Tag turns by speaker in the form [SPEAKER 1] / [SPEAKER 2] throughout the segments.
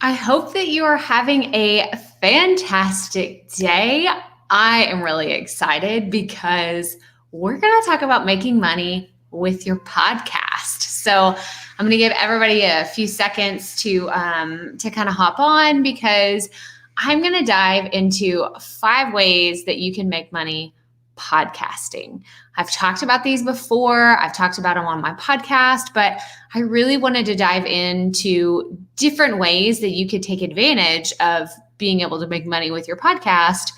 [SPEAKER 1] I hope that you are having a fantastic day. I am really excited because we're going to talk about making money with your podcast. So I'm going to give everybody a few seconds to kind of hop on because I'm going to dive into 5 ways that you can make money podcasting. I've talked about these before. I've talked about them on my podcast, but I really wanted to dive into different ways that you could take advantage of being able to make money with your podcast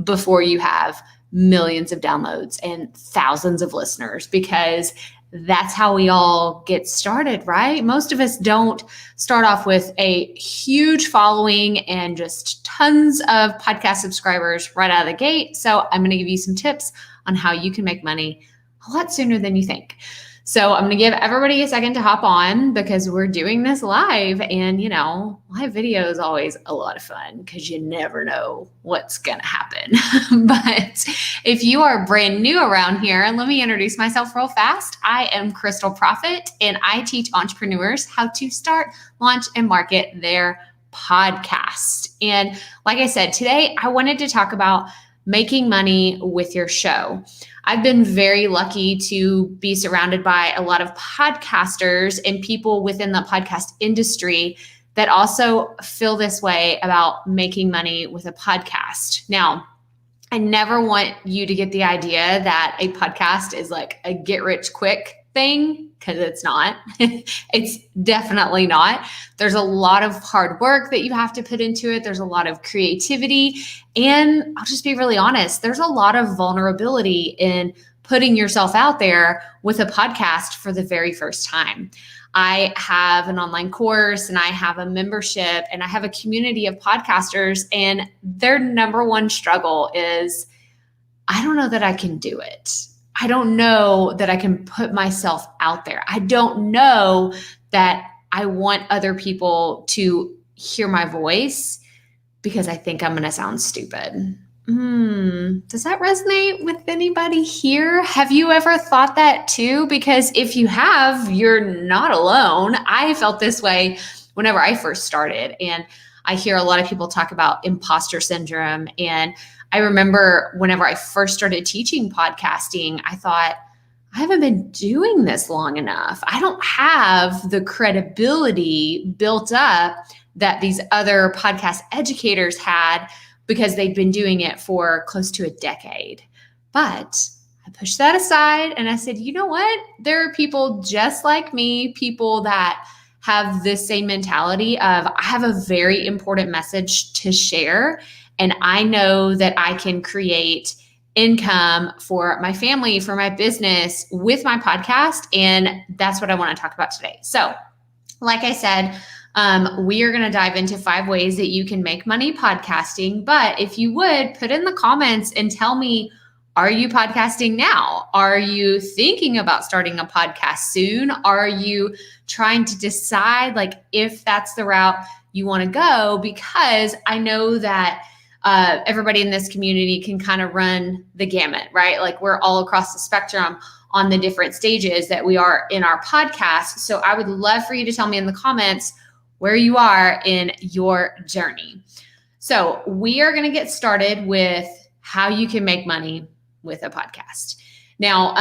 [SPEAKER 1] before you have millions of downloads and thousands of listeners, because that's how we all get started, right? Most of us don't start off with a huge following and just tons of podcast subscribers right out of the gate. So I'm going to give you some tips on how you can make money a lot sooner than you think. So I'm going to give everybody a second to hop on because we're doing this live, and live video is always a lot of fun because you never know what's going to happen. But if you are brand new around here, let me introduce myself real fast. I am Krystal Proffitt, and I teach entrepreneurs how to start, launch, and market their podcast. And like I said, today I wanted to talk about making money with your show. I've been very lucky to be surrounded by a lot of podcasters and people within the podcast industry that also feel this way about making money with a podcast. Now, I never want you to get the idea that a podcast is like a get rich quick thing, because it's not. It's definitely not. There's a lot of hard work that you have to put into it. There's a lot of creativity. And I'll just be really honest, there's a lot of vulnerability in putting yourself out there with a podcast for the very first time. I have an online course and I have a membership and I have a community of podcasters, and their number one struggle is, I don't know that I can do it. I don't know that I can put myself out there. I don't know that I want other people to hear my voice because I think I'm going to sound stupid. Does that resonate with anybody here? Have you ever thought that too? Because if you have, you're not alone. I felt this way whenever I first started, and I hear a lot of people talk about imposter syndrome. And I remember whenever I first started teaching podcasting, I thought, I haven't been doing this long enough. I don't have the credibility built up that these other podcast educators had because they'd been doing it for close to a decade. But I pushed that aside and I said, you know what? There are people just like me, people that have this same mentality of, I have a very important message to share, and I know that I can create income for my family, for my business with my podcast. And that's what I want to talk about today. So like I said, we are going to dive into 5 ways that you can make money podcasting. But if you would, put in the comments and tell me, are you podcasting now? Are you thinking about starting a podcast soon? Are you trying to decide if that's the route you want to go? Because I know that everybody in this community can kind of run the gamut, right? We're all across the spectrum on the different stages that we are in our podcast. So I would love for you to tell me in the comments where you are in your journey. So we are going to get started with how you can make money with a podcast. Now,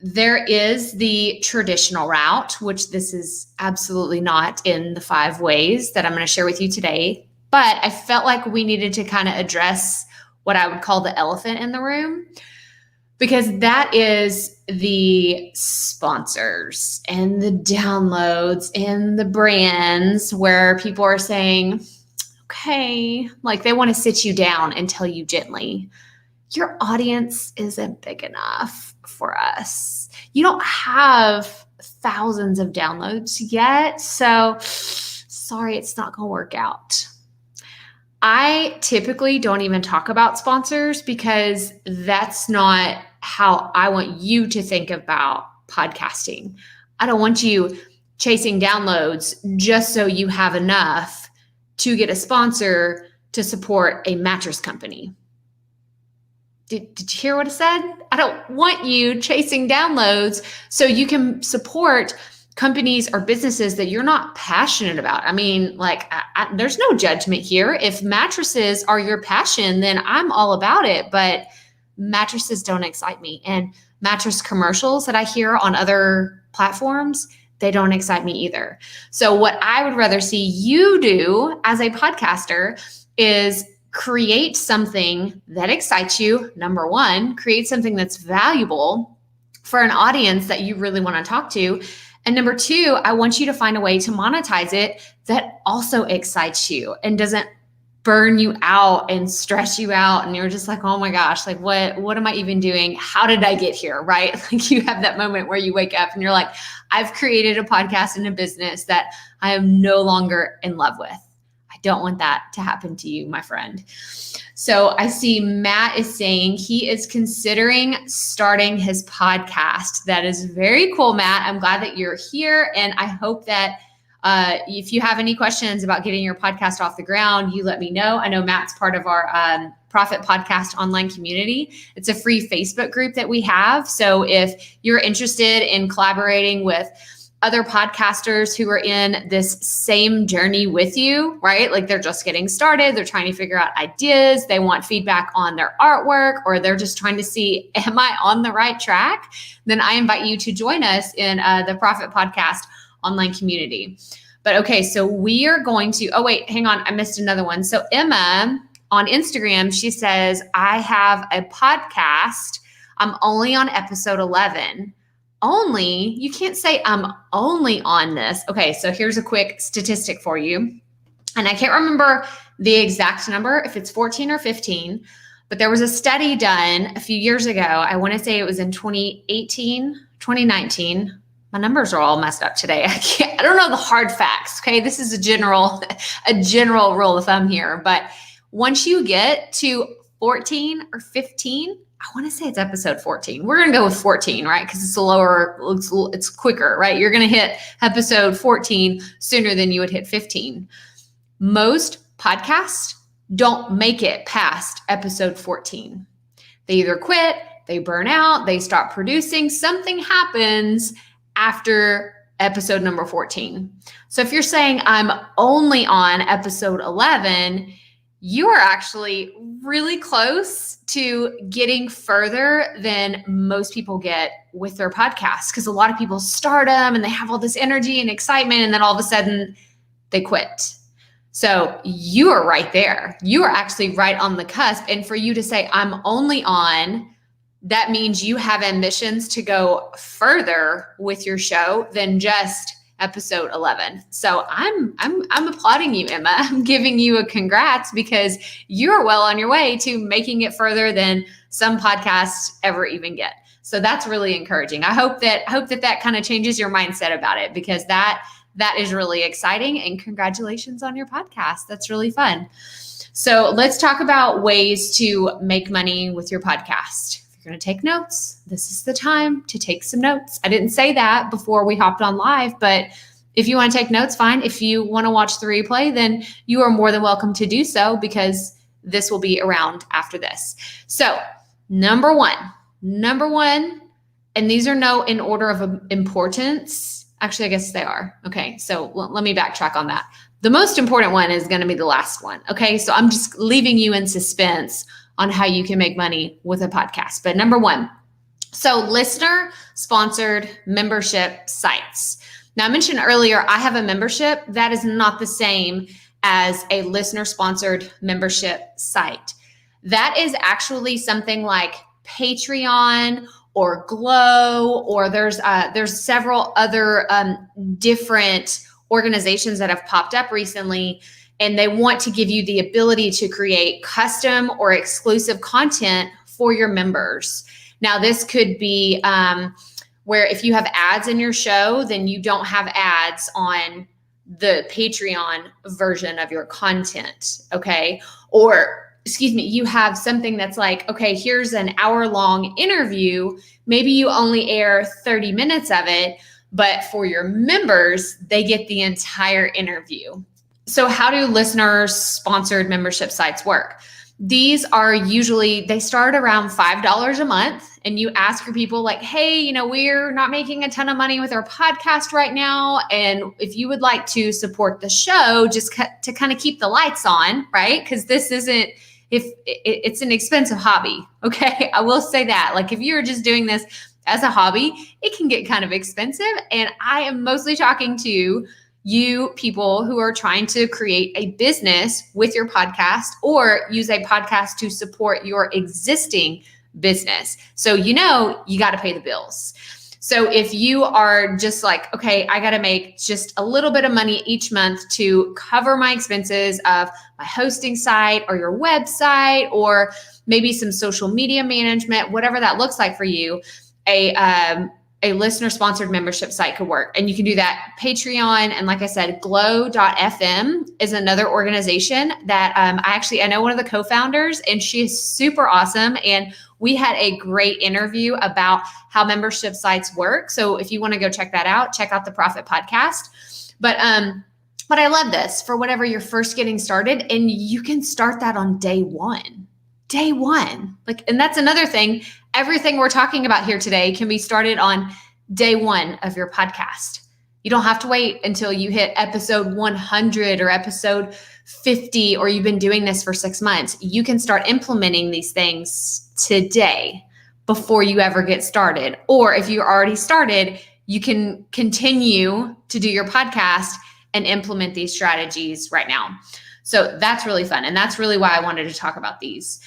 [SPEAKER 1] there is the traditional route, which this is absolutely not in the 5 ways that I'm going to share with you today. But I felt like we needed to kind of address what I would call the elephant in the room, because that is the sponsors and the downloads and the brands where people are saying, okay, they want to sit you down and tell you gently, your audience isn't big enough for us. You don't have thousands of downloads yet. So sorry, it's not going to work out. I typically don't even talk about sponsors because that's not how I want you to think about podcasting. I don't want you chasing downloads just so you have enough to get a sponsor to support a mattress company. Did you hear what I said? I don't want you chasing downloads so you can support companies or businesses that you're not passionate about. I mean, like, there's no judgment here. If mattresses are your passion, then I'm all about it. But mattresses don't excite me. And mattress commercials that I hear on other platforms, they don't excite me either. So what I would rather see you do as a podcaster is create something that excites you. Number one, create something that's valuable for an audience that you really want to talk to. And number two, I want you to find a way to monetize it that also excites you and doesn't burn you out and stress you out. And you're just like, oh my gosh, like what am I even doing? How did I get here? Right? Like you have that moment where you wake up and you're like, I've created a podcast and a business that I am no longer in love with. I don't want that to happen to you, my friend. So I see Matt is saying he is considering starting his podcast. That is very cool, Matt. I'm glad that you're here. And I hope that if you have any questions about getting your podcast off the ground, you let me know. I know Matt's part of our Proffitt podcast online community. It's a free Facebook group that we have. So if you're interested in collaborating with other podcasters who are in this same journey with you, right? Like they're just getting started. They're trying to figure out ideas. They want feedback on their artwork, or they're just trying to see, am I on the right track? Then I invite you to join us in the Proffitt podcast online community. But okay, so we are going to, oh wait, hang on. I missed another one. So Emma on Instagram, she says, I have a podcast. I'm only on episode 11. Only, you can't say I'm only on this. Okay, so here's a quick statistic for you. And I can't remember the exact number, if it's 14 or 15, but there was a study done a few years ago. I want to say it was in 2018, 2019. My numbers are all messed up today. I don't know the hard facts. Okay, this is a general rule of thumb here. But once you get to 14 or 15, I want to say it's episode 14. We're going to go with 14, right? Because it's it's quicker, right? You're going to hit episode 14 sooner than you would hit 15. Most podcasts don't make it past episode 14. They either quit, they burn out, they stop producing. Something happens after episode number 14. So if you're saying I'm only on episode 11, you are actually really close to getting further than most people get with their podcasts, because a lot of people start them and they have all this energy and excitement, and then all of a sudden they quit. So you are right there. You are actually right on the cusp. And for you to say I'm only on, that means you have ambitions to go further with your show than just episode 11. So I'm applauding you, Emma. I'm giving you a congrats, because you're well on your way to making it further than some podcasts ever even get. So that's really encouraging. I hope that kind of changes your mindset about it, because that is really exciting, and congratulations on your podcast. That's really fun. So let's talk about ways to make money with your podcast. If you're going to take notes, this is the time to take some notes. I didn't say that before we hopped on live, but if you want to take notes, fine. If you want to watch the replay, then you are more than welcome to do so, because this will be around after this. So number one, and these are no in order of importance. Actually, I guess they are. Okay, so let me backtrack on that. The most important one is going to be the last one. Okay, so I'm just leaving you in suspense on how you can make money with a podcast. But number one, so listener-sponsored membership sites. Now, I mentioned earlier, I have a membership. That is not the same as a listener-sponsored membership site. That is actually something like Patreon or Glow, or there's several other different organizations that have popped up recently, and they want to give you the ability to create custom or exclusive content for your members. Now, this could be where if you have ads in your show, then you don't have ads on the Patreon version of your content, okay? Or, you have something that's like, okay, here's an hour-long interview. Maybe you only air 30 minutes of it, but for your members, they get the entire interview. So how do listeners-sponsored membership sites work? These are usually, they start around $5 a month, and you ask your people like, hey, we're not making a ton of money with our podcast right now. And if you would like to support the show, just to kind of keep the lights on, right? Because this isn't, if it's an expensive hobby. Okay. I will say that, like, if you're just doing this as a hobby, it can get kind of expensive. And I am mostly talking to you people who are trying to create a business with your podcast or use a podcast to support your existing business. So, you got to pay the bills. So if you are just like, okay, I got to make just a little bit of money each month to cover my expenses of my hosting site or your website, or maybe some social media management, whatever that looks like for you, a listener-sponsored membership site could work. And you can do that Patreon. And like I said, glow.fm is another organization that I know one of the co-founders, and she is super awesome. And we had a great interview about how membership sites work. So if you want to go check that out, check out the Proffitt podcast. But I love this for whatever you're first getting started, and you can start that on day one. Day one. And that's another thing. Everything we're talking about here today can be started on day one of your podcast. You don't have to wait until you hit episode 100 or episode 50, or you've been doing this for 6 months. You can start implementing these things today before you ever get started. Or if you already started, you can continue to do your podcast and implement these strategies right now. So that's really fun. And that's really why I wanted to talk about these.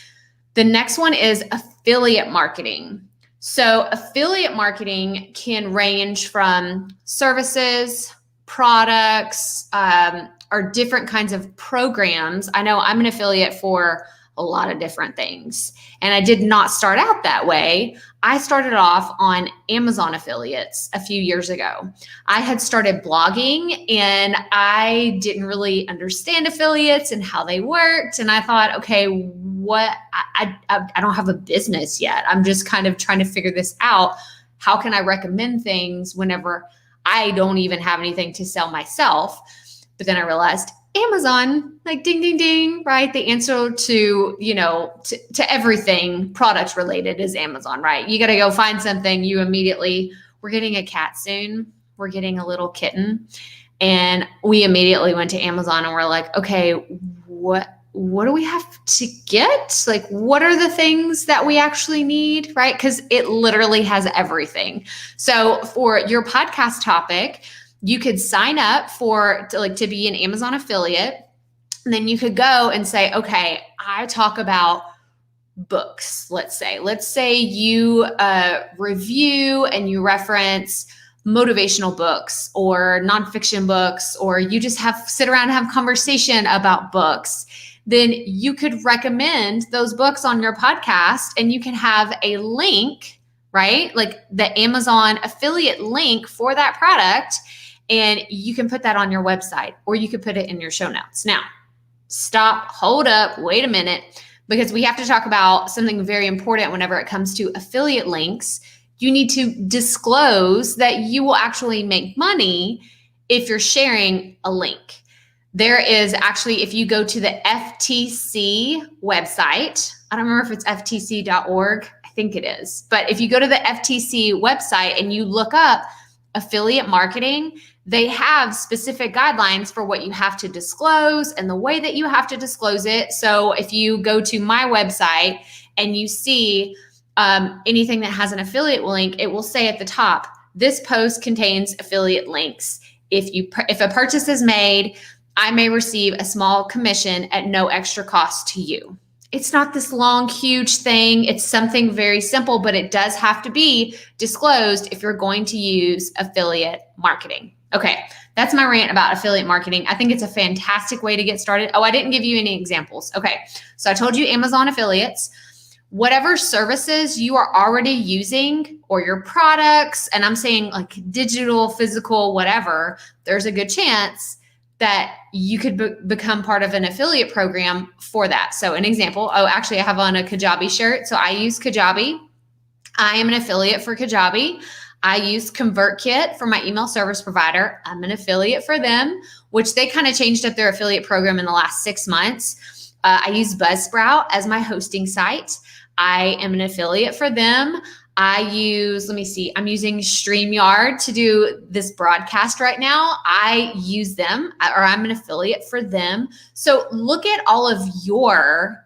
[SPEAKER 1] The next one is affiliate marketing. So affiliate marketing can range from services, products, or different kinds of programs. I know I'm an affiliate for a lot of different things, and I did not start out that way. I started off on Amazon affiliates a few years ago. I had started blogging, and I didn't really understand affiliates and how they worked. And I thought, okay, I don't have a business yet. I'm just kind of trying to figure this out. How can I recommend things whenever I don't even have anything to sell myself? But then I realized Amazon, like ding, ding, ding, right? The answer to, to everything product related is Amazon, right? You got to go find something. We're getting a cat soon. We're getting a little kitten. And we immediately went to Amazon and we're like, okay, what do we have to get? Like, what are the things that we actually need, right? Because it literally has everything. So for your podcast topic, you could sign up to be an Amazon affiliate. And then you could go and say, okay, I talk about books, let's say you review and you reference motivational books or nonfiction books, or you just sit around and have conversation about books. Then you could recommend those books on your podcast, and you can have a link, right? Like the Amazon affiliate link for that product. And you can put that on your website, or you could put it in your show notes. Now, hold up, wait a minute, because we have to talk about something very important whenever it comes to affiliate links. You need to disclose that you will actually make money if you're sharing a link. There is actually, if you go to the FTC website, I don't remember if it's ftc.org, I think it is. But if you go to the FTC website and you look up affiliate marketing, they have specific guidelines for what you have to disclose and the way that you have to disclose it. So if you go to my website and you see anything that has an affiliate link, it will say at the top, this post contains affiliate links. If a purchase is made, I may receive a small commission at no extra cost to you. It's not this long, huge thing. It's something very simple, but it does have to be disclosed if you're going to use affiliate marketing. Okay, that's my rant about affiliate marketing. I think it's a fantastic way to get started. Oh, I didn't give you any examples. Okay, so I told you Amazon affiliates. Whatever services you are already using or your products, and I'm saying like digital, physical, whatever, there's a good chance that you could become part of an affiliate program for that. So an example, actually I have on a Kajabi shirt. So I use Kajabi. I am an affiliate for Kajabi. I use ConvertKit for my email service provider. I'm an affiliate for them, which they kind of changed up their affiliate program in the last 6 months. I use Buzzsprout as my hosting site. I am an affiliate for them. I'm using StreamYard to do this broadcast right now. I use them, or I'm an affiliate for them. So look at all of your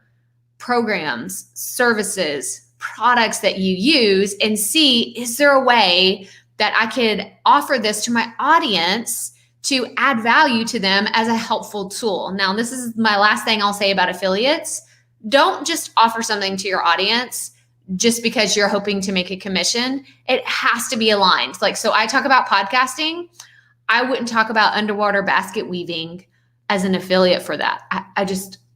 [SPEAKER 1] programs, services, products that you use and see, is there a way that I could offer this to my audience to add value to them as a helpful tool? Now, this is my last thing I'll say about affiliates. Don't just offer something to your audience just because you're hoping to make a commission. It has to be aligned. So I talk about podcasting. I wouldn't talk about underwater basket weaving as an affiliate for that.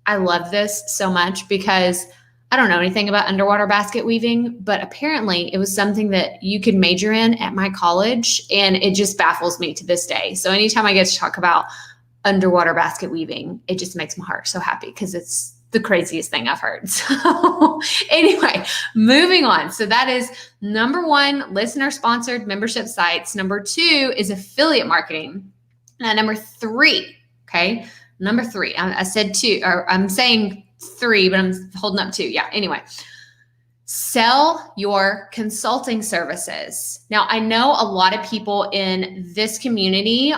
[SPEAKER 1] I love this so much because I don't know anything about underwater basket weaving, but apparently it was something that you could major in at my college, and it just baffles me to this day. So anytime I get to talk about underwater basket weaving, it just makes my heart so happy because it's the craziest thing I've heard. So anyway, moving on. So that is number 1, listener-sponsored membership sites. Number 2 is affiliate marketing. Now, number 3, okay? Number 3, I said 2, or I'm saying 3, but I'm holding up 2. Yeah, anyway. Sell your consulting services. Now, I know a lot of people in this community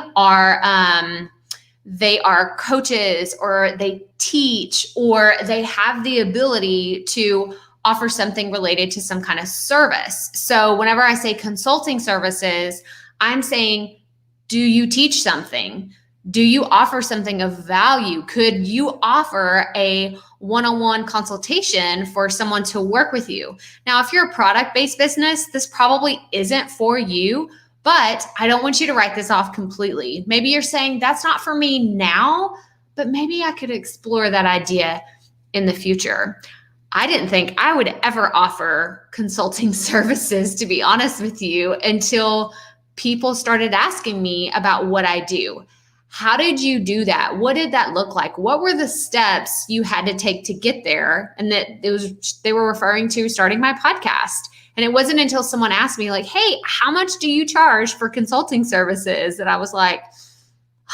[SPEAKER 1] they are coaches, or they teach, or they have the ability to offer something related to some kind of service. So whenever I say consulting services, I'm saying, do you teach something? Do you offer something of value? Could you offer a one-on-one consultation for someone to work with you? Now, if you're a product-based business, this probably isn't for you, but I don't want you to write this off completely. Maybe you're saying that's not for me now, but maybe I could explore that idea in the future. I didn't think I would ever offer consulting services, to be honest with you, until people started asking me about what I do. How did you do that? What did that look like? What were the steps you had to take to get there? And they were referring to starting my podcast. And it wasn't until someone asked me hey, how much do you charge for consulting services? And I was like,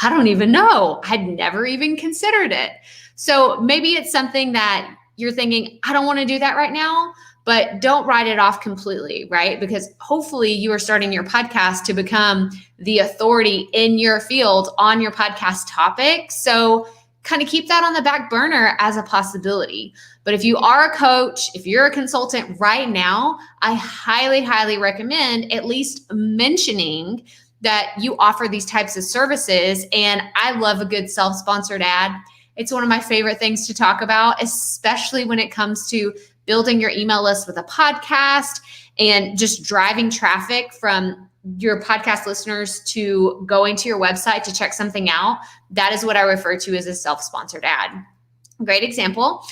[SPEAKER 1] I don't even know. I'd never even considered it. So maybe it's something that you're thinking, I don't want to do that right now, but don't write it off completely, right? Because hopefully you are starting your podcast to become the authority in your field on your podcast topic. So kind of keep that on the back burner as a possibility. But if you are a coach, if you're a consultant right now, I highly, highly recommend at least mentioning that you offer these types of services. And I love a good self-sponsored ad. It's one of my favorite things to talk about, especially when it comes to building your email list with a podcast and just driving traffic from your podcast listeners to going to your website to check something out. That is what I refer to as a self-sponsored ad. Great example.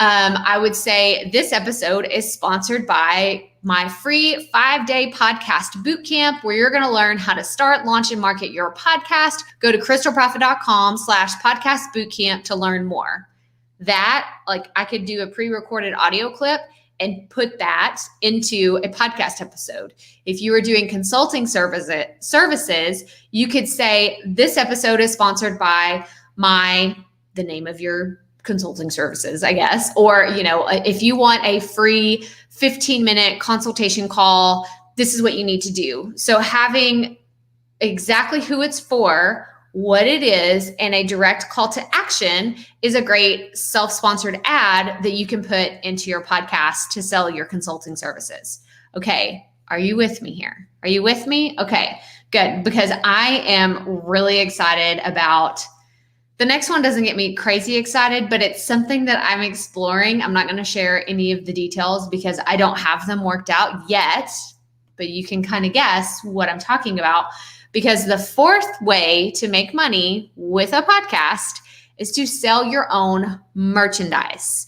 [SPEAKER 1] I would say this episode is sponsored by my free 5-day podcast bootcamp, where you're going to learn how to start, launch, and market your podcast. Go to krystalproffitt.com/podcast bootcamp to learn more. That, I could do a pre-recorded audio clip and put that into a podcast episode. If you were doing consulting services, you could say this episode is sponsored by the name of your consulting services, I guess. Or, if you want a free 15-minute consultation call, this is what you need to do. So having exactly who it's for, what it is, and a direct call to action is a great self-sponsored ad that you can put into your podcast to sell your consulting services. Okay. Are you with me here? Are you with me? Okay, good. Because I am really excited about the next one. Doesn't get me crazy excited, but it's something that I'm exploring. I'm not going to share any of the details because I don't have them worked out yet, but you can kind of guess what I'm talking about. Because the 4th way to make money with a podcast is to sell your own merchandise.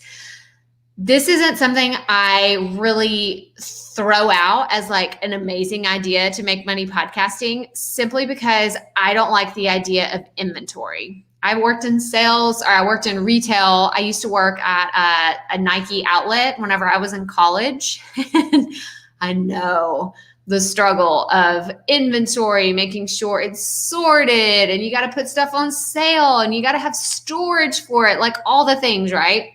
[SPEAKER 1] This isn't something I really throw out as an amazing idea to make money podcasting, simply because I don't like the idea of inventory. I worked in sales, or I worked in retail. I used to work at a Nike outlet whenever I was in college. I know the struggle of inventory, making sure it's sorted, and you got to put stuff on sale, and you got to have storage for it, like all the things, right?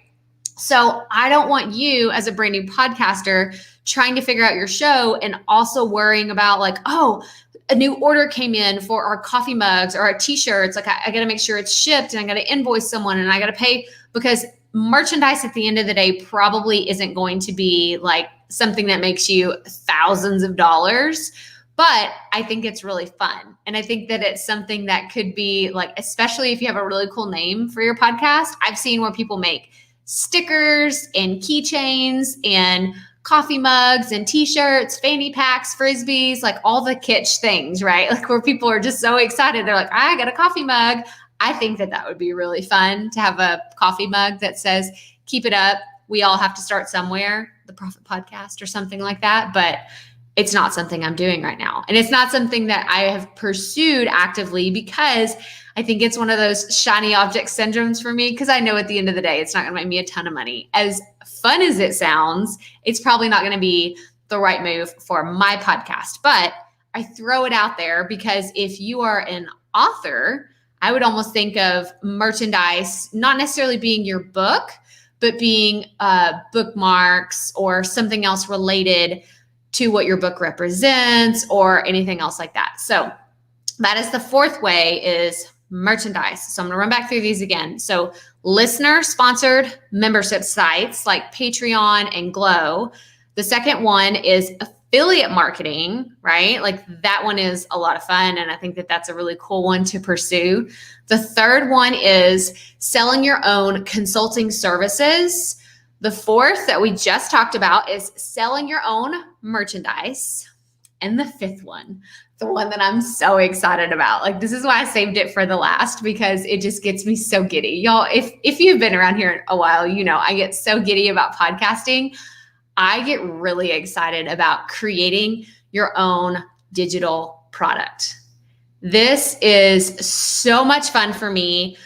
[SPEAKER 1] So I don't want you as a brand new podcaster trying to figure out your show and also worrying about like, oh, a new order came in for our coffee mugs or our t-shirts. Like I got to make sure it's shipped, and I got to invoice someone, and I got to pay, because merchandise at the end of the day probably isn't going to be like something that makes you thousands of dollars. But I think it's really fun. And I think that it's something that could be like, especially if you have a really cool name for your podcast. I've seen where people make stickers and keychains and coffee mugs and t-shirts, fanny packs, frisbees, like all the kitsch things, right? Like where people are just so excited. They're like, I got a coffee mug. I think that that would be really fun to have a coffee mug that says, keep it up. We all have to start somewhere, the Proffitt podcast or something like that. But it's not something I'm doing right now. And it's not something that I have pursued actively because I think it's one of those shiny object syndromes for me, because I know at the end of the day, it's not going to make me a ton of money. As fun as it sounds, it's probably not going to be the right move for my podcast. But I throw it out there because if you are an author, I would almost think of merchandise not necessarily being your book, but being bookmarks or something else related to what your book represents or anything else like that. So that is the fourth way, is merchandise. So I'm going to run back through these again. So listener sponsored membership sites like Patreon and Glow. The second one is affiliate marketing, right? Like that one is a lot of fun. And I think that that's a really cool one to pursue. The third one is selling your own consulting services. The fourth that we just talked about is selling your own merchandise. And the fifth one, the one that I'm so excited about, like this is why I saved it for the last, because it just gets me so giddy. Y'all, if you've been around here a while, you know I get so giddy about podcasting. I get really excited about creating your own digital product. This is so much fun for me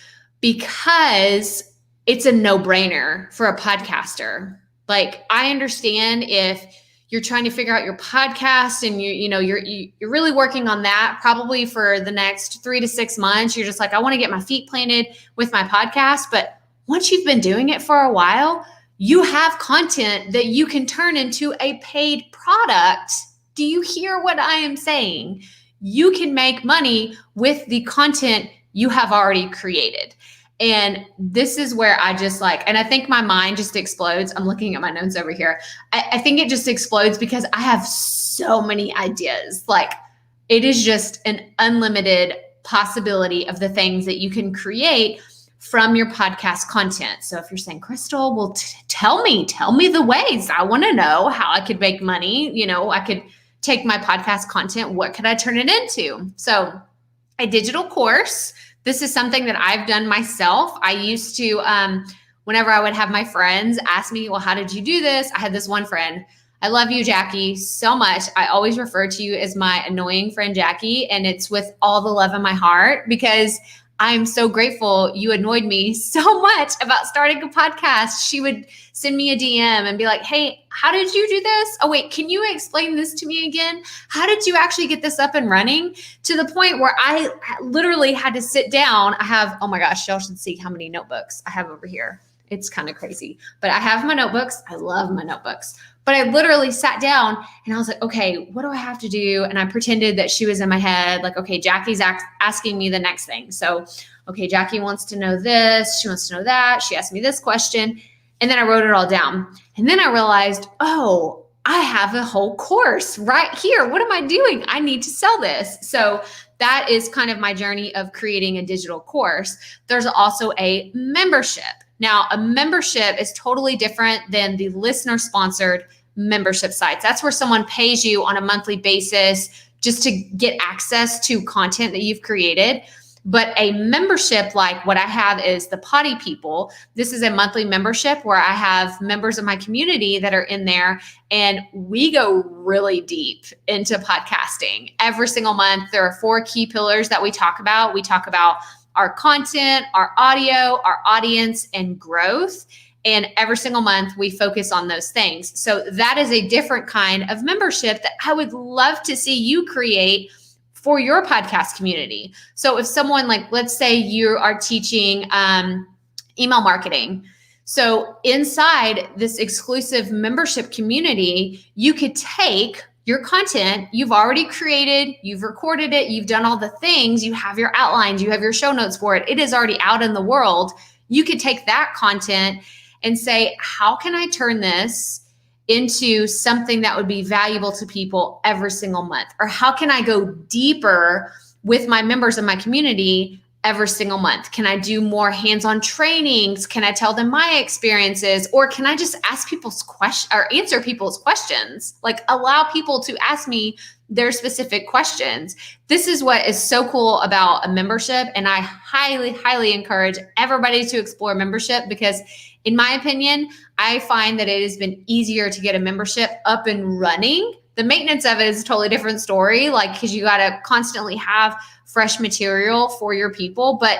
[SPEAKER 1] because it's a no-brainer for a podcaster. Like I understand if you're trying to figure out your podcast and you're really working on that probably for the next 3 to 6 months. You're just like, I want to get my feet planted with my podcast. But once you've been doing it for a while, you have content that you can turn into a paid product. Do you hear what I am saying? You can make money with the content you have already created. And this is where I just like, and I think my mind just explodes. I'm looking at my notes over here. I think it just explodes because I have so many ideas. Like it is just an unlimited possibility of the things that you can create from your podcast content. So if you're saying, Krystal, well, tell me the ways. I want to know how I could make money. I could take my podcast content. What could I turn it into? So a digital course. This is something that I've done myself. I used to, whenever I would have my friends ask me, well, how did you do this? I had this one friend. I love you, Jackie, so much. I always refer to you as my annoying friend, Jackie, and it's with all the love in my heart because I'm so grateful you annoyed me so much about starting a podcast. She would send me a DM and be like, hey, how did you do this? Oh, wait, can you explain this to me again? How did you actually get this up and running? To the point where I literally had to sit down. I have, oh my gosh, y'all should see how many notebooks I have over here. It's kind of crazy, but I have my notebooks. I love my notebooks. But I literally sat down and I was like, okay, what do I have to do? And I pretended that she was in my head. Like, okay, Jackie's asking me the next thing. So, okay, Jackie wants to know this. She wants to know that. She asked me this question. And then I wrote it all down. And then I realized, oh, I have a whole course right here. What am I doing? I need to sell this. So that is kind of my journey of creating a digital course. There's also a membership. Now, a membership is totally different than the listener-sponsored membership sites. That's where someone pays you on a monthly basis just to get access to content that you've created. But a membership like what I have is the Potty People. This is a monthly membership where I have members of my community that are in there, and we go really deep into podcasting. Every single month, there are 4 key pillars that we talk about. We talk about our content, our audio, our audience, and growth. And every single month we focus on those things. So that is a different kind of membership that I would love to see you create for your podcast community. So if someone, like, let's say you are teaching email marketing. So inside this exclusive membership community, you could take your content you've already created, you've recorded it, you've done all the things, you have your outlines, you have your show notes for it. It is already out in the world. You could take that content and say, how can I turn this into something that would be valuable to people every single month? Or how can I go deeper with my members in my community every single month? Can I do more hands-on trainings? Can I tell them my experiences? Or can I just ask people's questions or answer people's questions? Like, allow people to ask me their specific questions. This is what is so cool about a membership. And I highly, highly encourage everybody to explore membership, because in my opinion, I find that it has been easier to get a membership up and running. The maintenance of it is a totally different story, like, because you got to constantly have fresh material for your people. But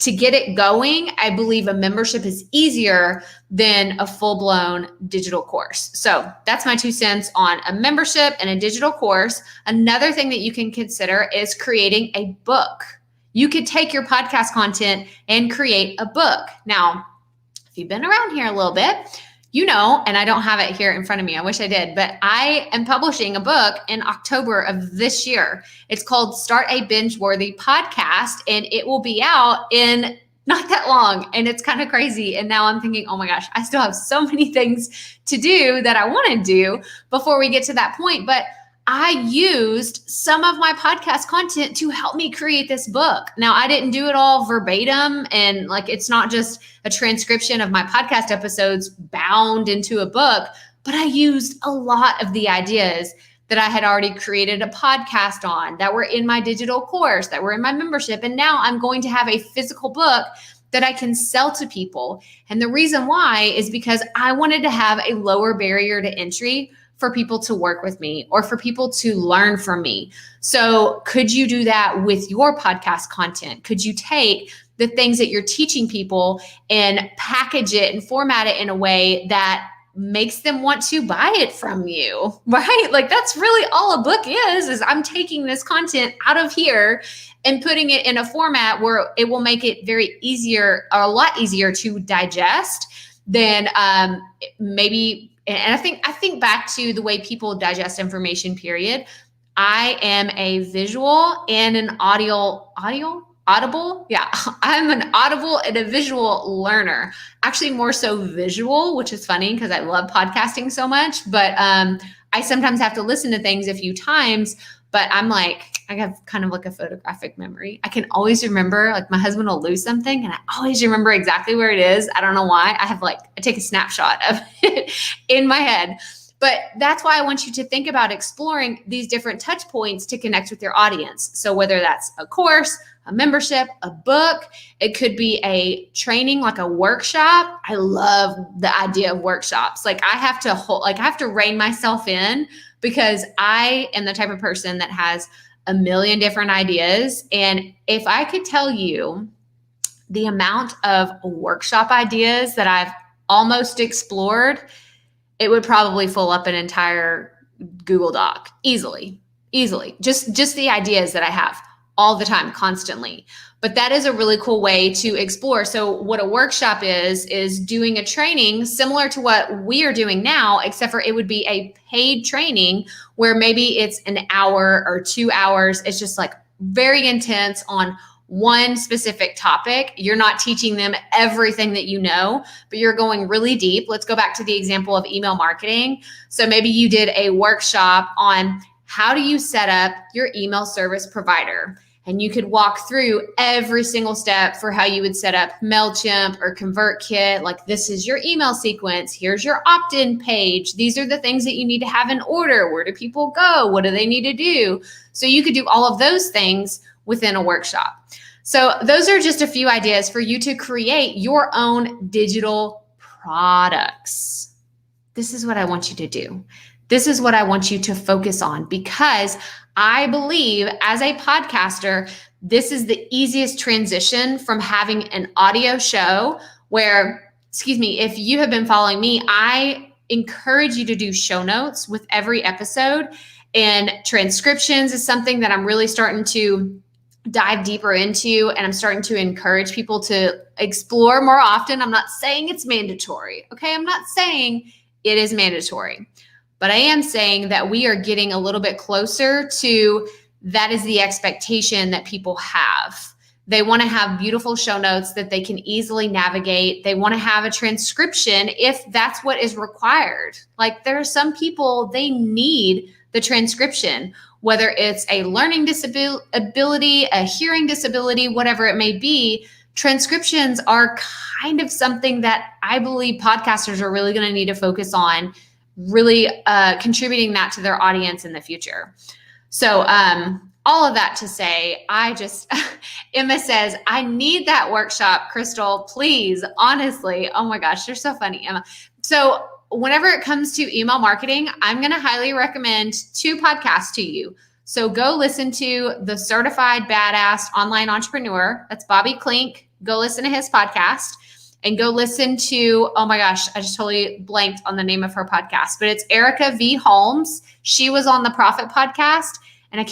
[SPEAKER 1] to get it going, I believe a membership is easier than a full-blown digital course. So that's my 2 cents on a membership and a digital course. Another thing that you can consider is creating a book. You could take your podcast content and create a book. Now, if you've been around here a little bit, you know, and I don't have it here in front of me, I wish I did, but I am publishing a book in October of this year. It's called Start a Binge-Worthy Podcast, and it will be out in not that long. And it's kind of crazy. And now I'm thinking, oh my gosh, I still have so many things to do that I want to do before we get to that point. But I used some of my podcast content to help me create this book. Now, I didn't do it all verbatim, and like, it's not just a transcription of my podcast episodes bound into a book, but I used a lot of the ideas that I had already created a podcast on, that were in my digital course, that were in my membership. And now I'm going to have a physical book that I can sell to people. And the reason why is because I wanted to have a lower barrier to entry for people to work with me or for people to learn from me. So could you do that with your podcast content? Could you take the things that you're teaching people and package it and format it in a way that makes them want to buy it from you, right? Like, that's really all a book is I'm taking this content out of here and putting it in a format where it will make it very easier, or a lot easier to digest than maybe. And I think back to the way people digest information, period. I am a visual and an audible. Yeah, I'm an audible and a visual learner. Actually, more so visual, which is funny because I love podcasting so much. But I sometimes have to listen to things a few times. But I'm like, I have kind of like a photographic memory. I can always remember, like, my husband will lose something and I always remember exactly where it is. I don't know why. I take a snapshot of it in my head. But that's why I want you to think about exploring these different touch points to connect with your audience. So whether that's a course, a membership, a book, it could be a training, like a workshop. I love the idea of workshops. Like, I have to rein myself in, because I am the type of person that has a million different ideas. And if I could tell you the amount of workshop ideas that I've almost explored, it would probably fill up an entire Google Doc easily. Just the ideas that I have all the time, constantly. But that is a really cool way to explore. So what a workshop is doing a training similar to what we are doing now, except for it would be a paid training where maybe it's an hour or 2 hours. It's just like very intense on one specific topic. You're not teaching them everything that you know, but you're going really deep. Let's go back to the example of email marketing. So maybe you did a workshop on how do you set up your email service provider? And you could walk through every single step for how you would set up MailChimp or ConvertKit. Like, this is your email sequence. Here's your opt-in page. These are the things that you need to have in order. Where do people go? What do they need to do? So you could do all of those things within a workshop. So those are just a few ideas for you to create your own digital products. This is what I want you to do. This is what I want you to focus on, because I believe as a podcaster, this is the easiest transition from having an audio show where if you have been following me, I encourage you to do show notes with every episode, and transcriptions is something that I'm really starting to dive deeper into, and I'm starting to encourage people to explore more often. I'm not saying it's mandatory. Okay. I'm not saying it is mandatory, but I am saying that we are getting a little bit closer to that is the expectation that people have. They want to have beautiful show notes that they can easily navigate. They want to have a transcription if that's what is required. Like, there are some people, they need the transcription, whether it's a learning disability, a hearing disability, whatever it may be. Transcriptions are kind of something that I believe podcasters are really going to need to focus on, really contributing that to their audience in the future. So all of that to say, Emma says, I need that workshop, Krystal, please. Honestly, oh my gosh, you're so funny, Emma. So whenever it comes to email marketing, I'm going to highly recommend 2 podcasts to you. So go listen to the Certified Badass Online Entrepreneur. That's Bobby Klink. Go listen to his podcast, and go listen to, oh my gosh, I just totally blanked on the name of her podcast, but it's Erica V. Holmes. She was on the Proffitt podcast, and I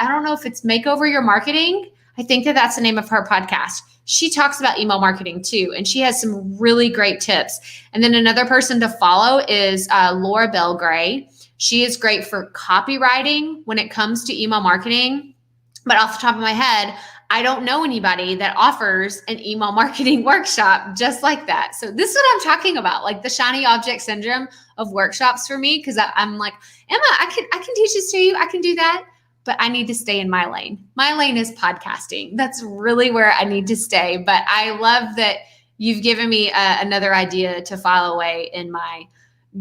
[SPEAKER 1] don't know if it's Makeover Your Marketing. I think that that's the name of her podcast. She talks about email marketing too, and she has some really great tips. And then another person to follow is Laura Bell Gray. She is great for copywriting when it comes to email marketing. But off the top of my head, I don't know anybody that offers an email marketing workshop just like that. So this is what I'm talking about, like the shiny object syndrome of workshops for me, because I'm like, Emma, I can teach this to you. I can do that. But I need to stay in my lane. My lane is podcasting. That's really where I need to stay. But I love that you've given me another idea to file away in my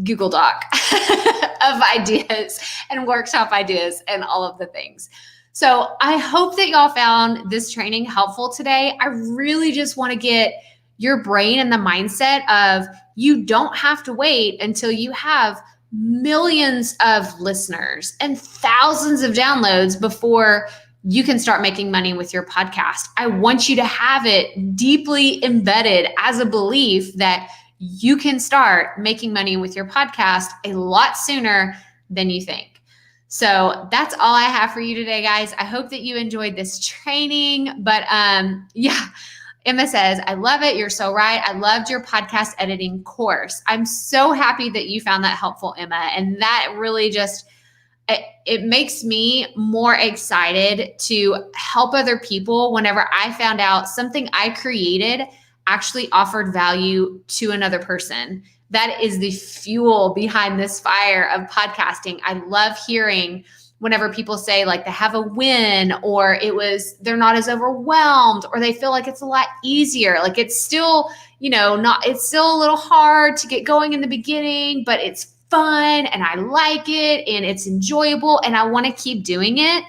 [SPEAKER 1] Google Doc of ideas and workshop ideas and all of the things. So I hope that y'all found this training helpful today. I really just want to get your brain in the mindset of you don't have to wait until you have millions of listeners and thousands of downloads before you can start making money with your podcast. I want you to have it deeply embedded as a belief that you can start making money with your podcast a lot sooner than you think. So that's all I have for you today, guys. I hope that you enjoyed this training. But Emma says, I love it. You're so right. I loved your podcast editing course. I'm so happy that you found that helpful, Emma. And that really just, it makes me more excited to help other people whenever I found out something I created actually offered value to another person. That is the fuel behind this fire of podcasting. I love hearing whenever people say like they have a win, or they're not as overwhelmed, or they feel like it's a lot easier. Like it's still, it's still a little hard to get going in the beginning, but it's fun and I like it and it's enjoyable and I want to keep doing it.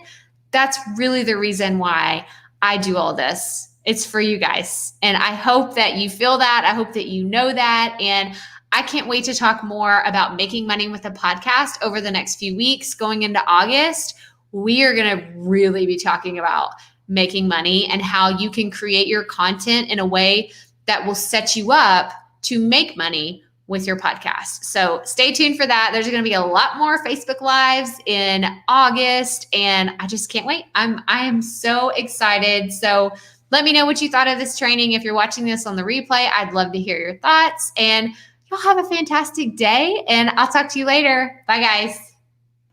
[SPEAKER 1] That's really the reason why I do all this. It's for you guys. And I hope that you feel that. I hope that you know that. And I can't wait to talk more about making money with a podcast over the next few weeks. Going into August, we are going to really be talking about making money and how you can create your content in a way that will set you up to make money with your podcast. So stay tuned for that. There's going to be a lot more Facebook Lives in August, and I just can't wait. I am so excited. So let me know what you thought of this training. If you're watching this on the replay, I'd love to hear your thoughts, and y'all have a fantastic day, and I'll talk to you later. Bye, guys.